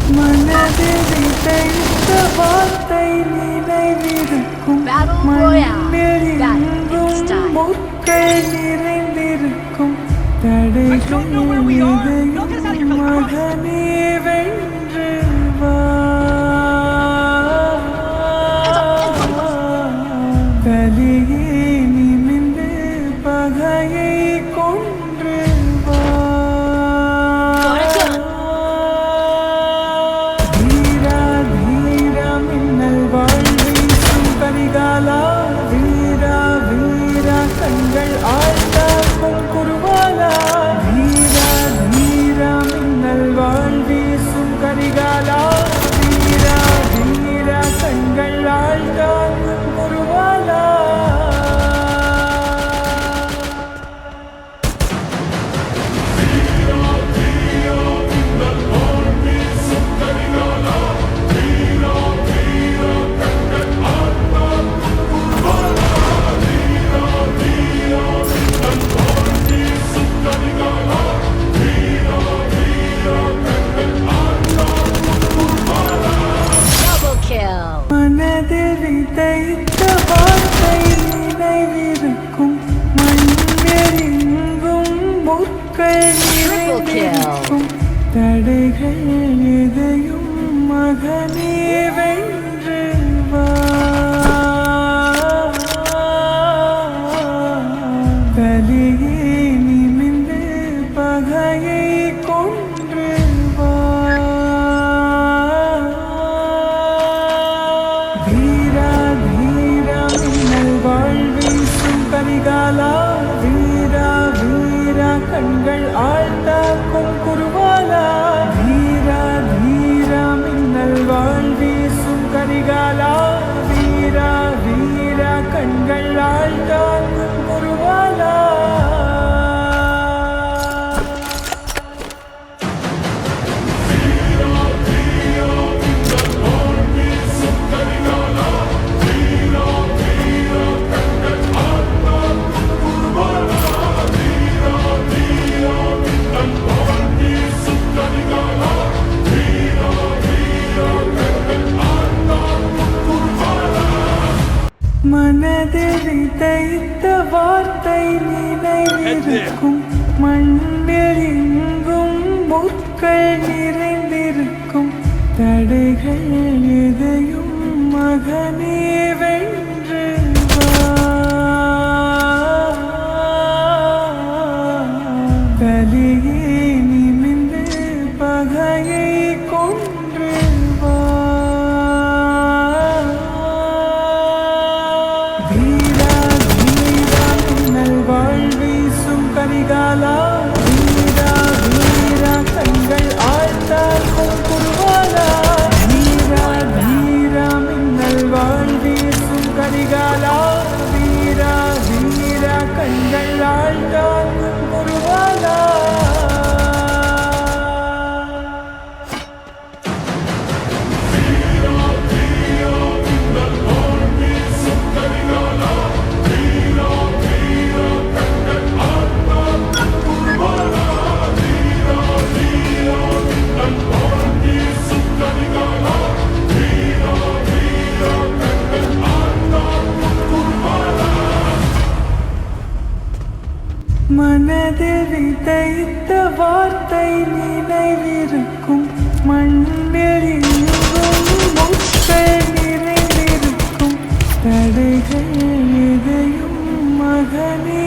மனதில் விதைத்த வார்த்தை நினைவிருக்கும் மண்ணில் எங்கும் முட்கள் நிறைந்திருக்கும் தடைகள் எதையும் மகனே வென்று வா கலியே நிமிந்து பகையை கொன்று வா வீரா வீரா மின்னல் வாழ்வீசும் கரிகாலா வீரா வீரா கண்கள் ஆழ்ந்தாக்கும் குருவாலா வீரா வீரா மின்னல் வாழ்வீசும் கரிகாலா வீரா வீரா கண்கள் ஆழ்ந்தாக்கும் குருவாலா மனதில் விதைத்த வார்த்தை நினைவிருக்கும் மண்ணில் எங்கும் முட்கள் நிறைந்திருக்கும் தடைகள் எதையும் மகனே வென்று வா கலியே நிமிந்து பகையை கொன்று வா வீரா வீரா மின்னல் வாழ்வீசும் கரிகாலா வீரா வீரா கண்கள் ஆழ்ந்தாக்கும் குருவாலா வீரா வீரா மின்னல் வாழ்வீசும் கரிகாலா வீரா வீரா கண்கள் ஆழ்ந்தாக்கும் குருவாலா மனதில் விதைத்த வார்த்தை நினைவிருக்கும் மண்ணில் எங்கும் முட்கள் நிறைந்திருக்கும் தடைகள் எதையும் மகனே வென்று வா கலியே நிமிந்து பகையை கொன்று வா வீரா வீரா மின்னல் வாழ்வீசும் கரிகாலா வீரா வீரா கண்கள் ஆழ்ந்தாக்கும் குருவாலா வீரா வீரா மின்னல் வாழ்வீசும் கரிகாலா வீரா வீரா கண்கள் ஆழ்ந்தாக்கும் குருவாலா மனதில் விதைத்த வார்த்தை நினைவிருக்கும் மண்ணில் எங்கும் முட்கள் நிறைந்திருக்கும் தடைகள் எதையும் மகனே